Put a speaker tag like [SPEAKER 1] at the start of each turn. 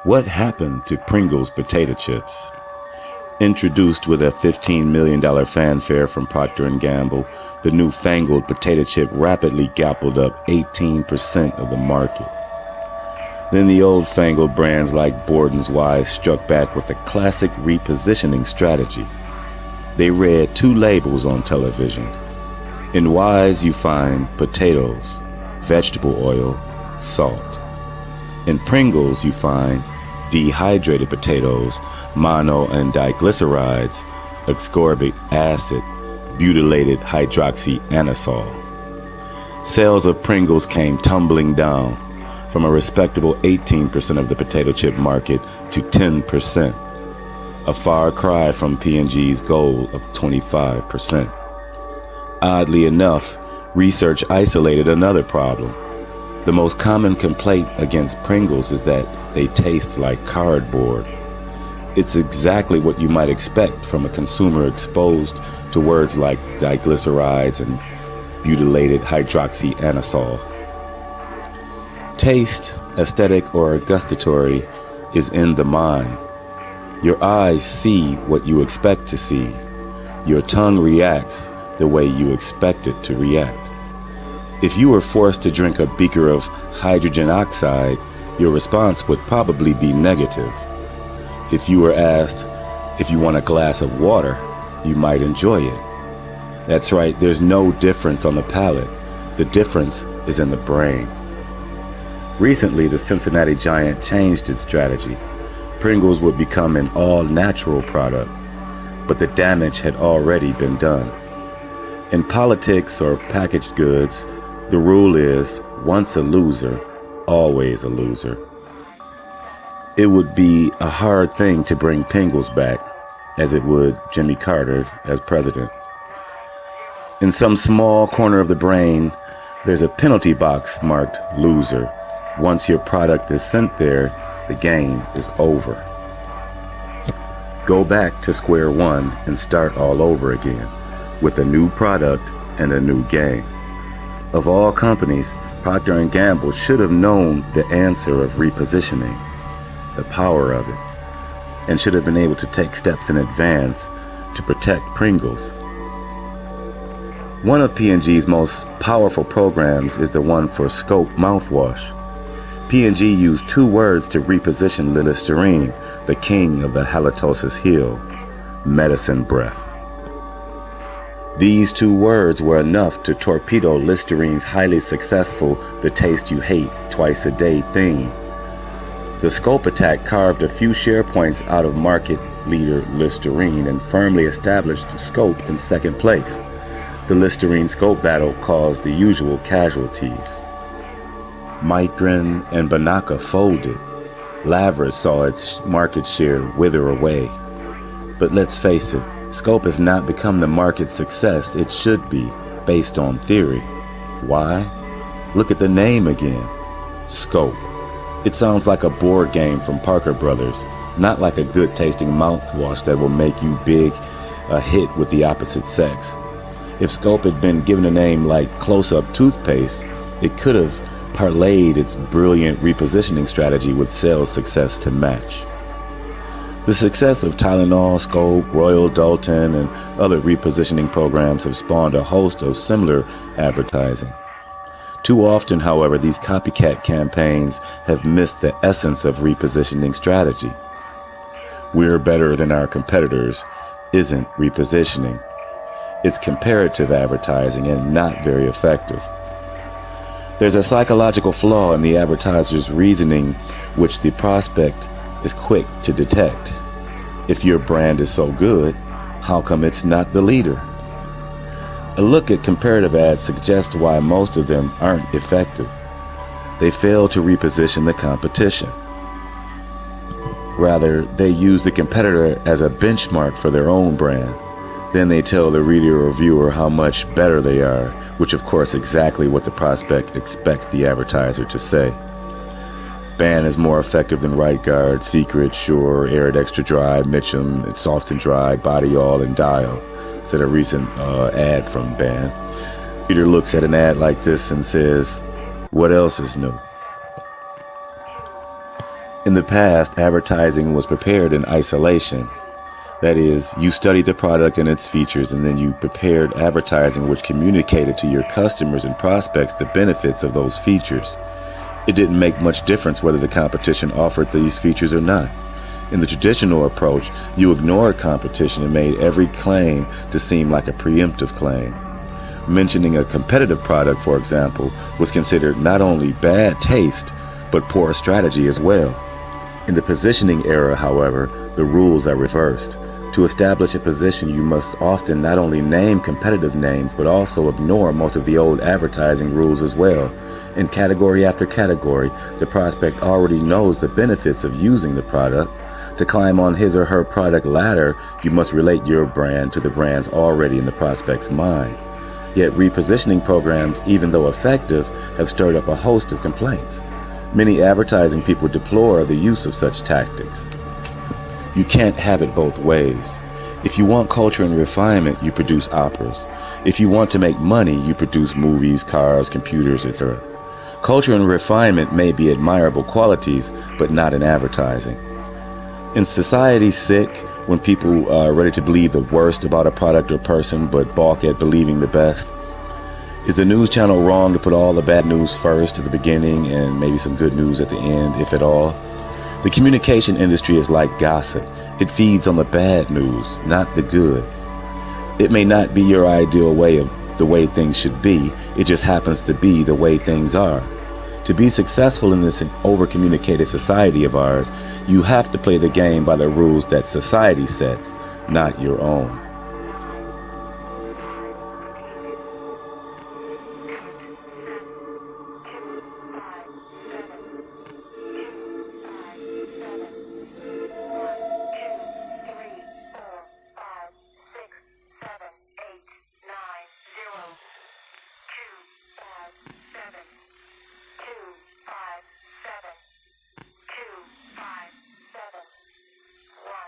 [SPEAKER 1] What happened to Pringles potato chips? Introduced with a $15 million fanfare from Procter & Gamble, the newfangled potato chip rapidly gobbled up 18% of the market. Then the old-fangled brands like Borden's Wise struck back with a classic repositioning strategy. They read two labels on television. In Wise you find potatoes, vegetable oil, salt. In Pringles you find dehydrated potatoes, mono and diglycerides, ascorbic acid, butylated hydroxyanisole. Sales of Pringles came tumbling down from a respectable 18% of the potato chip market to 10%, a far cry from P&G's goal of 25%. Oddly enough, research isolated another problem. The most common complaint against Pringles is that they taste like cardboard. It's exactly what you might expect from a consumer exposed to words like diglycerides and butylated hydroxyanisole. Taste, aesthetic, or gustatory is in the mind. Your eyes see what you expect to see. Your tongue reacts the way you expect it to react. If you were forced to drink a beaker of hydrogen oxide, your response would probably be negative. If you were asked if you want a glass of water, you might enjoy it. That's right, there's no difference on the palate. The difference is in the brain. Recently, the Cincinnati Giant changed its strategy. Pringles would become an all-natural product, but the damage had already been done. In politics or packaged goods, the rule is, once a loser, always a loser. It would be a hard thing to bring Pringles back, as it would Jimmy Carter as president. In some small corner of the brain, there's a penalty box marked loser. Once your product is sent there, the game is over. Go back to square one and start all over again, with a new product and a new game. Of all companies, Procter & Gamble should have known the answer of repositioning, the power of it, and should have been able to take steps in advance to protect Pringles. One of P&G's most powerful programs is the one for Scope mouthwash. P&G used two words to reposition Listerine, the king of the halitosis hill, medicine breath. These two words were enough to torpedo Listerine's highly successful "the taste you hate twice a day" theme. The Scope attack carved a few share points out of market leader Listerine and firmly established Scope in second place. The Listerine Scope battle caused the usual casualties. Micron and Banaka folded. Lavra saw its market share wither away. But let's face it, Scope has not become the market success it should be, based on theory. Why? Look at the name again. Scope. It sounds like a board game from Parker Brothers, not like a good-tasting mouthwash that will make you a hit with the opposite sex. If Scope had been given a name like Close-Up Toothpaste, it could have parlayed its brilliant repositioning strategy with sales success to match. The success of Tylenol, Scope, Royal Doulton, and other repositioning programs have spawned a host of similar advertising. Too often, however, these copycat campaigns have missed the essence of repositioning strategy. We're better than our competitors isn't repositioning. It's comparative advertising and not very effective. There's a psychological flaw in the advertiser's reasoning which the prospect is quick to detect. If your brand is so good, how come it's not the leader? A look at comparative ads suggests why most of them aren't effective. They fail to reposition the competition. Rather, they use the competitor as a benchmark for their own brand. Then they tell the reader or viewer how much better they are, which of course is exactly what the prospect expects the advertiser to say. Ban is more effective than Right Guard, Secret, Sure, Arid Extra Dry, Mitchum, Soft and Dry, Body All, and Dial, said a recent ad from Ban. Reader looks at an ad like this and says, what else is new? In the past, advertising was prepared in isolation. That is, you studied the product and its features, and then you prepared advertising which communicated to your customers and prospects the benefits of those features. It didn't make much difference whether the competition offered these features or not. In the traditional approach, you ignored competition and made every claim to seem like a preemptive claim. Mentioning a competitive product, for example, was considered not only bad taste, but poor strategy as well. In the positioning era, however, the rules are reversed. To establish a position, you must often not only name competitive names, but also ignore most of the old advertising rules as well. In category after category, the prospect already knows the benefits of using the product. To climb on his or her product ladder, you must relate your brand to the brands already in the prospect's mind. Yet repositioning programs, even though effective, have stirred up a host of complaints. Many advertising people deplore the use of such tactics. You can't have it both ways. If you want culture and refinement, you produce operas. If you want to make money, you produce movies, cars, computers, etc. Culture and refinement may be admirable qualities, but not in advertising. In Society Sick, when people are ready to believe the worst about a product or person, but balk at believing the best? Is the news channel wrong to put all the bad news first at the beginning and maybe some good news at the end, if at all? The communication industry is like gossip. It feeds on the bad news, not the good. It may not be your ideal way of the way things should be. It just happens to be the way things are. To be successful in this over-communicated society of ours, you have to play the game by the rules that society sets, not your own.